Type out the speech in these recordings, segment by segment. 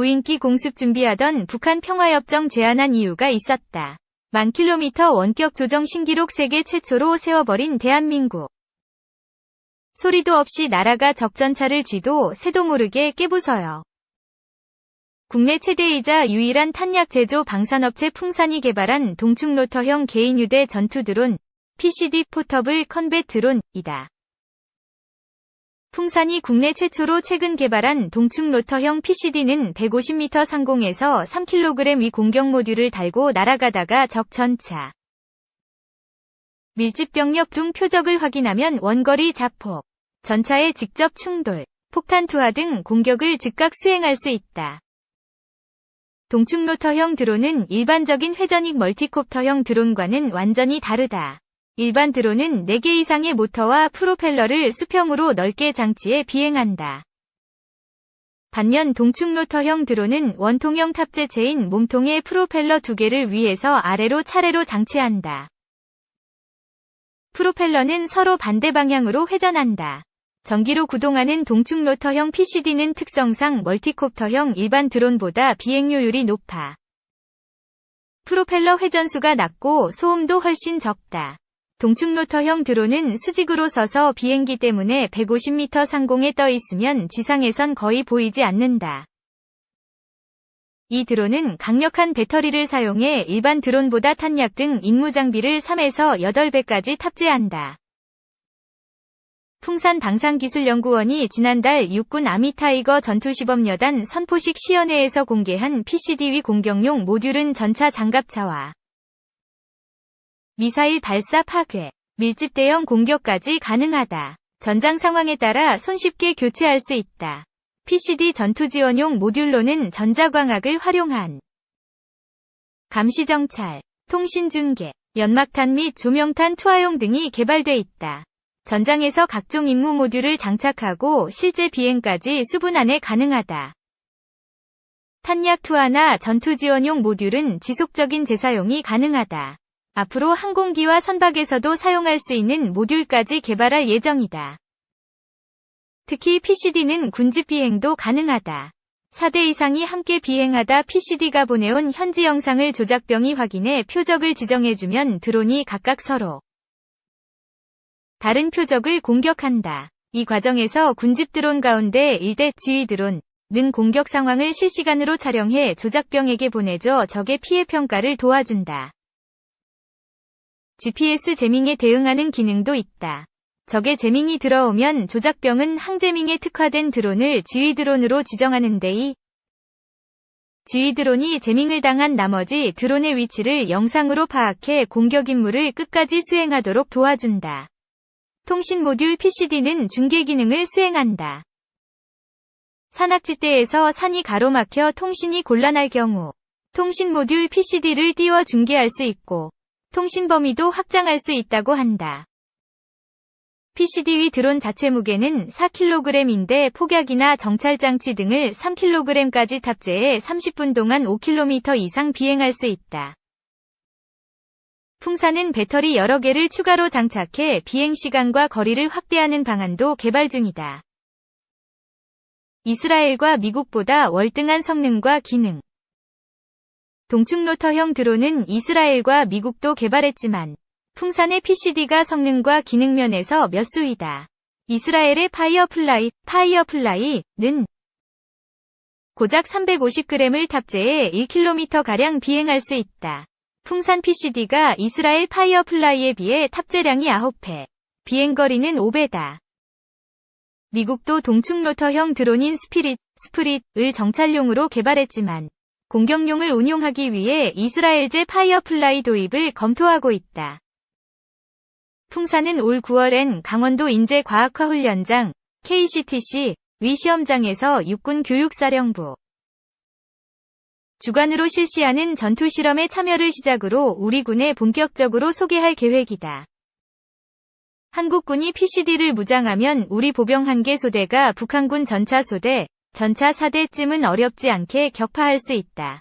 무인기 공습 준비하던 북한 평화협정 제안한 이유가 있었다. 10,000km 원격 조정 신기록 세계 최초로 세워버린 대한민국. 소리도 없이 날아가 적전차를 쥐도 새도 모르게 깨부숴요. 국내 최대이자 유일한 탄약 제조 방산업체 풍산이 개발한 동축로터형 개인 휴대 전투 드론, PCD 포터블 컨벳 드론이다. 풍산이 국내 최초로 최근 개발한 동축로터형 PCD는 150m 상공에서 3kg 위 공격 모듈을 달고 날아가다가 적 전차, 밀집병력 등 표적을 확인하면 원거리 자폭, 전차에 직접 충돌, 폭탄 투하 등 공격을 즉각 수행할 수 있다. 동축로터형 드론은 일반적인 회전익 멀티콥터형 드론과는 완전히 다르다. 일반 드론은 4개 이상의 모터와 프로펠러를 수평으로 넓게 장치해 비행한다. 반면 동축로터형 드론은 원통형 탑재체인 몸통에 프로펠러 2개를 위에서 아래로 차례로 장치한다. 프로펠러는 서로 반대 방향으로 회전한다. 전기로 구동하는 동축로터형 PCD는 특성상 멀티콥터형 일반 드론보다 비행효율이 높아 프로펠러 회전수가 낮고 소음도 훨씬 적다. 동축로터형 드론은 수직으로 서서 비행기 때문에 150m 상공에 떠 있으면 지상에선 거의 보이지 않는다. 이 드론은 강력한 배터리를 사용해 일반 드론보다 탄약 등 임무 장비를 3에서 8배까지 탑재한다. 풍산 방산기술연구원이 지난달 육군 아미타이거 전투시범여단 선포식 시연회에서 공개한 PCD 위 공격용 모듈은 전차 장갑차와 미사일 발사 파괴, 밀집 대형 공격까지 가능하다. 전장 상황에 따라 손쉽게 교체할 수 있다. PCD 전투 지원용 모듈로는 전자광학을 활용한 감시정찰, 통신중계, 연막탄 및 조명탄 투하용 등이 개발돼 있다. 전장에서 각종 임무 모듈을 장착하고 실제 비행까지 수분 안에 가능하다. 탄약 투하나 전투 지원용 모듈은 지속적인 재사용이 가능하다. 앞으로 항공기와 선박에서도 사용할 수 있는 모듈까지 개발할 예정이다. 특히 PCD는 군집 비행도 가능하다. 4대 이상이 함께 비행하다 PCD가 보내온 현지 영상을 조작병이 확인해 표적을 지정해주면 드론이 각각 서로 다른 표적을 공격한다. 이 과정에서 군집 드론 가운데 1대 지휘 드론은 공격 상황을 실시간으로 촬영해 조작병에게 보내줘 적의 피해 평가를 도와준다. GPS 재밍에 대응하는 기능도 있다. 적의 재밍이 들어오면 조작병은 항재밍에 특화된 드론을 지휘 드론으로 지정하는데 이 지휘 드론이 재밍을 당한 나머지 드론의 위치를 영상으로 파악해 공격 임무를 끝까지 수행하도록 도와준다. 통신 모듈 PCD는 중계 기능을 수행한다. 산악지대에서 산이 가로막혀 통신이 곤란할 경우 통신 모듈 PCD를 띄워 중계할 수 있고 통신 범위도 확장할 수 있다고 한다. PCD 위 드론 자체 무게는 4kg인데 폭약이나 정찰장치 등을 3kg까지 탑재해 30분 동안 5km 이상 비행할 수 있다. 풍산은 배터리 여러 개를 추가로 장착해 비행 시간과 거리를 확대하는 방안도 개발 중이다. 이스라엘과 미국보다 월등한 성능과 기능. 동축로터형 드론은 이스라엘과 미국도 개발했지만 풍산의 PCD가 성능과 기능 면에서 몇 수위다. 이스라엘의 파이어플라이는 고작 350g을 탑재해 1km가량 비행할 수 있다. 풍산 PCD가 이스라엘 파이어플라이에 비해 탑재량이 9배, 비행거리는 5배다. 미국도 동축로터형 드론인 스프릿을 정찰용으로 개발했지만 공격용을 운용하기 위해 이스라엘제 파이어플라이 도입을 검토하고 있다. 풍산은 올 9월엔 강원도 인제과학화훈련장 KCTC 위 시험장에서 육군 교육사령부 주관으로 실시하는 전투실험에 참여를 시작으로 우리 군에 본격적으로 소개할 계획이다. 한국군이 PCD를 무장하면 우리 보병 1개 소대가 북한군 전차 4대쯤은 어렵지 않게 격파할 수 있다.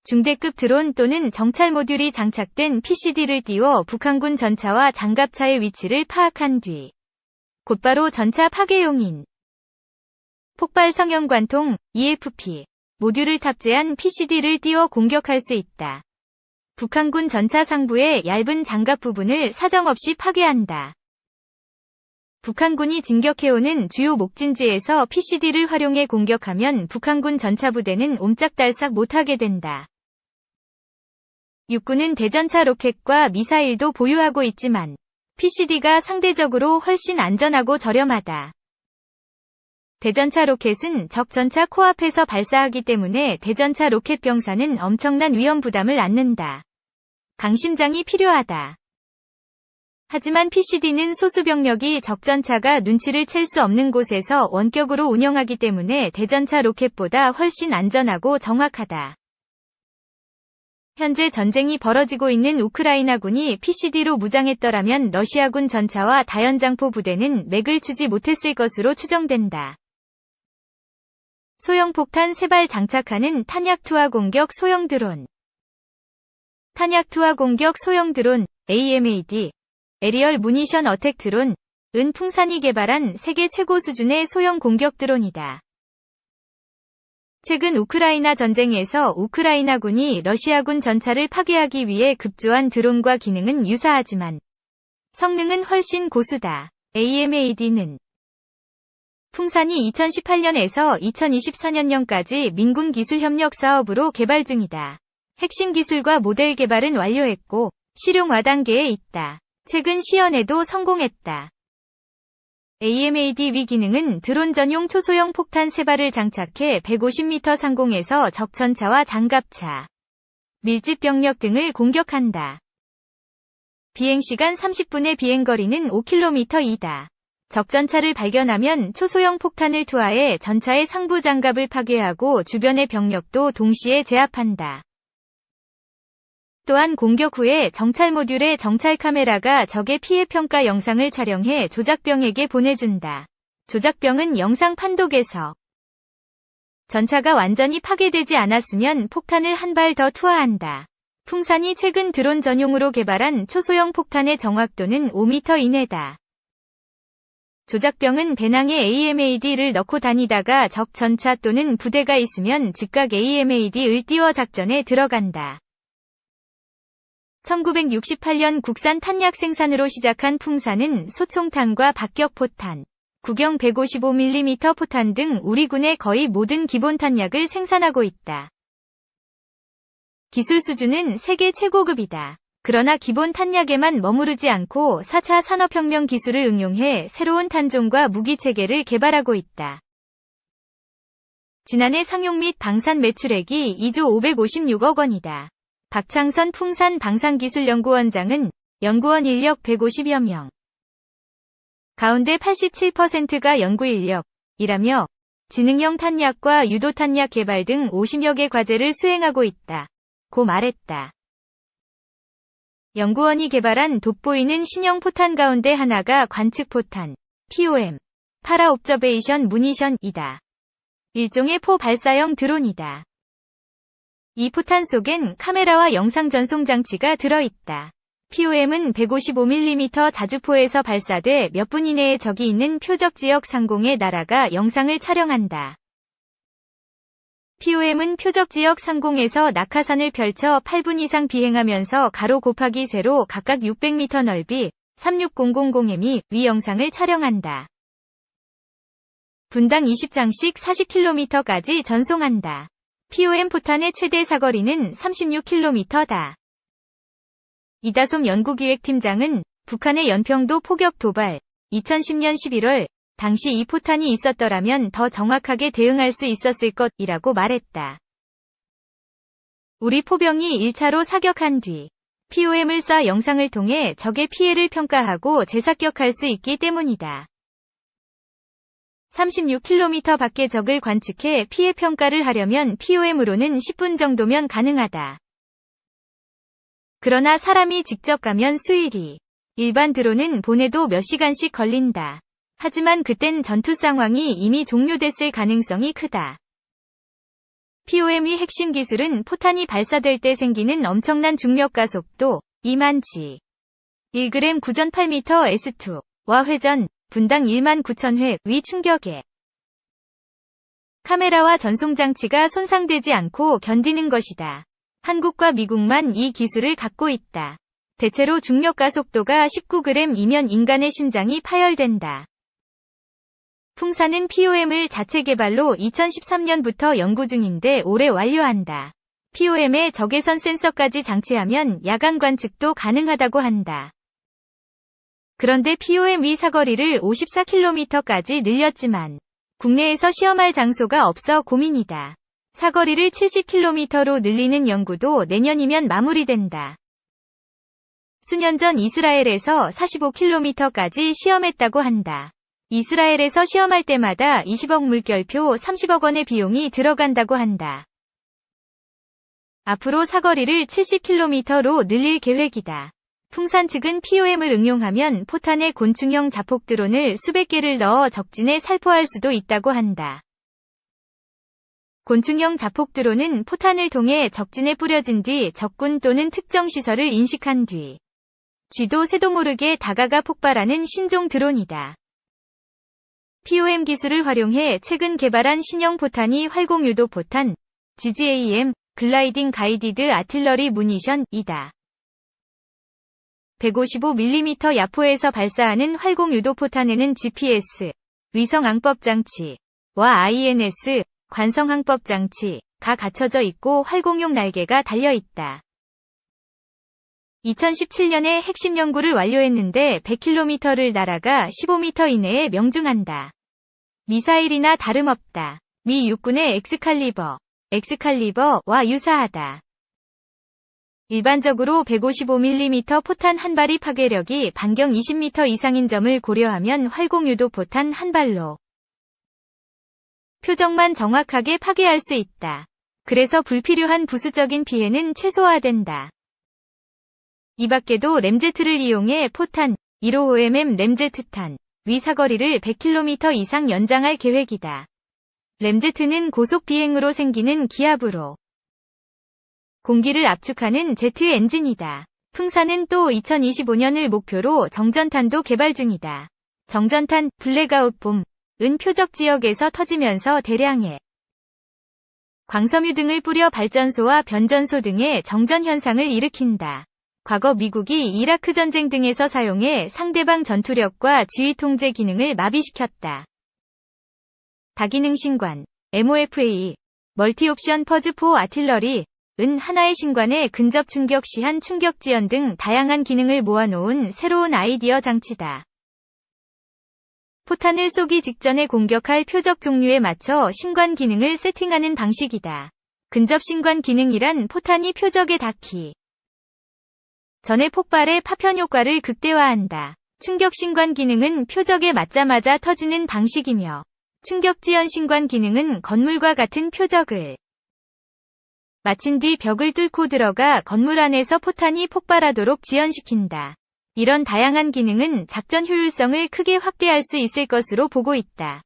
중대급 드론 또는 정찰 모듈이 장착된 PCD를 띄워 북한군 전차와 장갑차의 위치를 파악한 뒤 곧바로 전차 파괴용인 폭발 성형관통, EFP, 모듈을 탑재한 PCD를 띄워 공격할 수 있다. 북한군 전차 상부의 얇은 장갑 부분을 사정없이 파괴한다. 북한군이 진격해오는 주요 목진지에서 PCD를 활용해 공격하면 북한군 전차부대는 옴짝달싹 못하게 된다. 육군은 대전차 로켓과 미사일도 보유하고 있지만 PCD가 상대적으로 훨씬 안전하고 저렴하다. 대전차 로켓은 적 전차 코앞에서 발사하기 때문에 대전차 로켓 병사는 엄청난 위험 부담을 안는다. 강심장이 필요하다. 하지만 PCD는 소수 병력이 적 전차가 눈치를 챌 수 없는 곳에서 원격으로 운영하기 때문에 대전차 로켓보다 훨씬 안전하고 정확하다. 현재 전쟁이 벌어지고 있는 우크라이나군이 PCD로 무장했더라면 러시아군 전차와 다연장포 부대는 맥을 추지 못했을 것으로 추정된다. 소형폭탄 3발 장착하는 탄약 투하 공격 소형 드론. 탄약 투하 공격 소형 드론, AMAD, 에리얼 무니션 어택 드론, 은 풍산이 개발한 세계 최고 수준의 소형 공격 드론이다. 최근 우크라이나 전쟁에서 우크라이나군이 러시아군 전차를 파괴하기 위해 급조한 드론과 기능은 유사하지만 성능은 훨씬 고수다. AMAD는 풍산이 2018년에서 2024년까지 민군 기술협력 사업으로 개발 중이다. 핵심 기술과 모델 개발은 완료했고 실용화 단계에 있다. 최근 시연에도 성공했다. AMAD 위 기능은 드론 전용 초소형 폭탄 3발을 장착해 150m 상공에서 적 전차와 장갑차, 밀집 병력 등을 공격한다. 비행시간 30분의 비행거리는 5km이다. 적 전차를 발견하면 초소형 폭탄을 투하해 전차의 상부 장갑을 파괴하고 주변의 병력도 동시에 제압한다. 또한 공격 후에 정찰 모듈의 정찰 카메라가 적의 피해 평가 영상을 촬영해 조작병에게 보내준다. 조작병은 영상 판독에서 전차가 완전히 파괴되지 않았으면 폭탄을 한 발 더 투하한다. 풍산이 최근 드론 전용으로 개발한 초소형 폭탄의 정확도는 5m 이내다. 조작병은 배낭에 AMAD를 넣고 다니다가 적 전차 또는 부대가 있으면 즉각 AMAD를 띄워 작전에 들어간다. 1968년 국산 탄약 생산으로 시작한 풍산은 소총탄과 박격포탄, 구경 155mm 포탄 등 우리 군의 거의 모든 기본 탄약을 생산하고 있다. 기술 수준은 세계 최고급이다. 그러나 기본 탄약에만 머무르지 않고 4차 산업혁명 기술을 응용해 새로운 탄종과 무기체계를 개발하고 있다. 지난해 상용 및 방산 매출액이 2조 556억 원이다. 박창선 풍산 방산기술연구원장은 연구원 인력 150여 명 가운데 87%가 연구인력이라며 지능형 탄약과 유도탄약 개발 등 50여 개 과제를 수행하고 있다. 고 말했다. 연구원이 개발한 돋보이는 신형 포탄 가운데 하나가 관측포탄, POM, 파라 옵저베이션 무니션이다. 일종의 포발사형 드론이다. 이 포탄 속엔 카메라와 영상 전송 장치가 들어있다. POM은 155mm 자주포에서 발사돼 몇 분 이내에 적이 있는 표적 지역 상공에 날아가 영상을 촬영한다. POM은 표적 지역 상공에서 낙하산을 펼쳐 8분 이상 비행하면서 가로 곱하기 세로 각각 600m 넓이 36000mm 위 영상을 촬영한다. 분당 20장씩 40km까지 전송한다. POM 포탄의 최대 사거리는 36km다. 이다솜 연구기획팀장은 북한의 연평도 포격 도발 2010년 11월 당시 이 포탄이 있었더라면 더 정확하게 대응할 수 있었을 것이라고 말했다. 우리 포병이 1차로 사격한 뒤 POM을 쏴 영상을 통해 적의 피해를 평가하고 재사격할 수 있기 때문이다. 36km 밖의 적을 관측해 피해 평가를 하려면 POM으로는 10분 정도면 가능하다. 그러나 사람이 직접 가면 수일이, 일반 드론은 보내도 몇 시간씩 걸린다. 하지만 그땐 전투 상황이 이미 종료됐을 가능성이 크다. POM의 핵심 기술은 포탄이 발사될 때 생기는 엄청난 중력 가속도, 2만치, 1g 9.8m S2, 와 회전, 분당 19,000회 위 충격에 카메라와 전송장치가 손상되지 않고 견디는 것이다. 한국과 미국만 이 기술을 갖고 있다. 대체로 중력 가속도가 19g이면 인간의 심장이 파열된다. 풍사는 POM을 자체 개발로 2013년부터 연구 중인데 올해 완료한다. POM에 적외선 센서까지 장치하면 야간 관측도 가능하다고 한다. 그런데 POM 위 사거리를 54km까지 늘렸지만 국내에서 시험할 장소가 없어 고민이다. 사거리를 70km로 늘리는 연구도 내년이면 마무리된다. 수년 전 이스라엘에서 45km까지 시험했다고 한다. 이스라엘에서 시험할 때마다 20억 물결표 30억 원의 비용이 들어간다고 한다. 앞으로 사거리를 70km로 늘릴 계획이다. 풍산 측은 POM을 응용하면 포탄에 곤충형 자폭 드론을 수백 개를 넣어 적진에 살포할 수도 있다고 한다. 곤충형 자폭 드론은 포탄을 통해 적진에 뿌려진 뒤 적군 또는 특정 시설을 인식한 뒤 쥐도 새도 모르게 다가가 폭발하는 신종 드론이다. POM 기술을 활용해 최근 개발한 신형 포탄이 활공유도 포탄, GGAM, 글라이딩 가이디드 아틸러리 무니션이다. 155mm 야포에서 발사하는 활공유도 포탄에는 GPS, 위성 항법 장치와 INS, 관성 항법 장치가 갖춰져 있고 활공용 날개가 달려 있다. 2017년에 핵심 연구를 완료했는데 100km를 날아가 15m 이내에 명중한다. 미사일이나 다름없다. 미 육군의 엑스칼리버와 유사하다. 일반적으로 155mm 포탄 한 발이 파괴력이 반경 20m 이상인 점을 고려하면 활공유도 포탄 한 발로 표적만 정확하게 파괴할 수 있다. 그래서 불필요한 부수적인 피해는 최소화된다. 이 밖에도 램제트를 이용해 포탄 15mm 램제트탄 위 사거리를 100km 이상 연장할 계획이다. 램제트는 고속 비행으로 생기는 기압으로 공기를 압축하는 제트 엔진이다. 풍사는 또 2025년을 목표로 정전탄도 개발 중이다. 정전탄, 블랙아웃 봄은 표적 지역에서 터지면서 대량의 광섬유 등을 뿌려 발전소와 변전소 등의 정전 현상을 일으킨다. 과거 미국이 이라크 전쟁 등에서 사용해 상대방 전투력과 지휘 통제 기능을 마비시켰다. 다기능 신관, MOFA, 멀티옵션 퍼즈 포 아틸러리, 은 하나의 신관에 근접 충격 시한 충격 지연 등 다양한 기능을 모아놓은 새로운 아이디어 장치다. 포탄을 쏘기 직전에 공격할 표적 종류에 맞춰 신관 기능을 세팅하는 방식이다. 근접 신관 기능이란 포탄이 표적에 닿기 전에 폭발의 파편 효과를 극대화한다. 충격 신관 기능은 표적에 맞자마자 터지는 방식이며 충격 지연 신관 기능은 건물과 같은 표적을 마친 뒤 벽을 뚫고 들어가 건물 안에서 포탄이 폭발하도록 지연시킨다. 이런 다양한 기능은 작전 효율성을 크게 확대할 수 있을 것으로 보고 있다.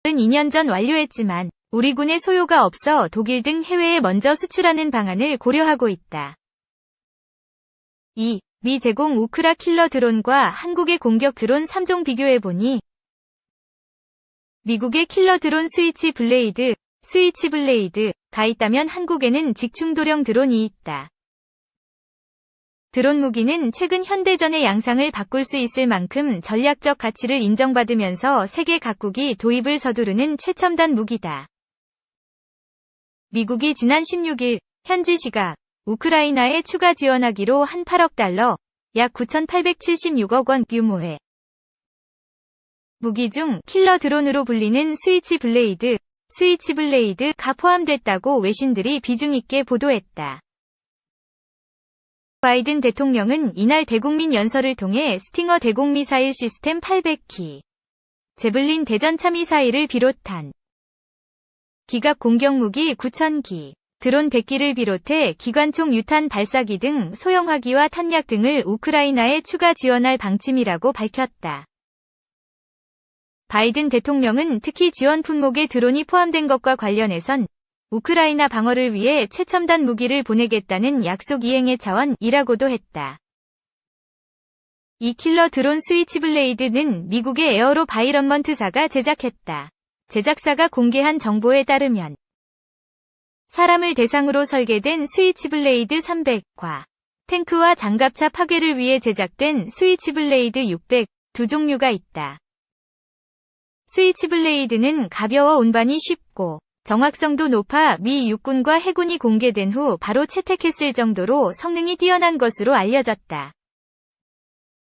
2년 전 완료했지만 우리 군에 소요가 없어 독일 등 해외에 먼저 수출하는 방안을 고려하고 있다. 2. 미 제공 우크라 킬러 드론과 한국의 공격 드론 3종 비교해보니 미국의 킬러 드론 스위치블레이드가 있다면 한국에는 직충도령 드론이 있다. 드론 무기는 최근 현대전의 양상을 바꿀 수 있을 만큼 전략적 가치를 인정받으면서 세계 각국이 도입을 서두르는 최첨단 무기다. 미국이 지난 16일 현지 시각 우크라이나에 추가 지원하기로 한 8억 달러, 약 9,876억 원 규모의 무기 중 킬러 드론으로 불리는 스위치블레이드가 포함됐다고 외신들이 비중 있게 보도했다. 바이든 대통령은 이날 대국민 연설을 통해 스팅어 대공 미사일 시스템 800기, 제블린 대전차 미사일을 비롯한 기갑 공격무기 9,000기, 드론 100기를 비롯해 기관총 유탄 발사기 등 소형화기와 탄약 등을 우크라이나에 추가 지원할 방침이라고 밝혔다. 바이든 대통령은 특히 지원 품목에 드론이 포함된 것과 관련해선 우크라이나 방어를 위해 최첨단 무기를 보내겠다는 약속 이행의 차원이라고도 했다. 이 킬러 드론 스위치블레이드는 미국의 에어로 바이런먼트사가 제작했다. 제작사가 공개한 정보에 따르면 사람을 대상으로 설계된 스위치블레이드 300과 탱크와 장갑차 파괴를 위해 제작된 스위치블레이드 600 두 종류가 있다. 스위치블레이드는 가벼워 운반이 쉽고 정확성도 높아 미 육군과 해군이 공개된 후 바로 채택했을 정도로 성능이 뛰어난 것으로 알려졌다.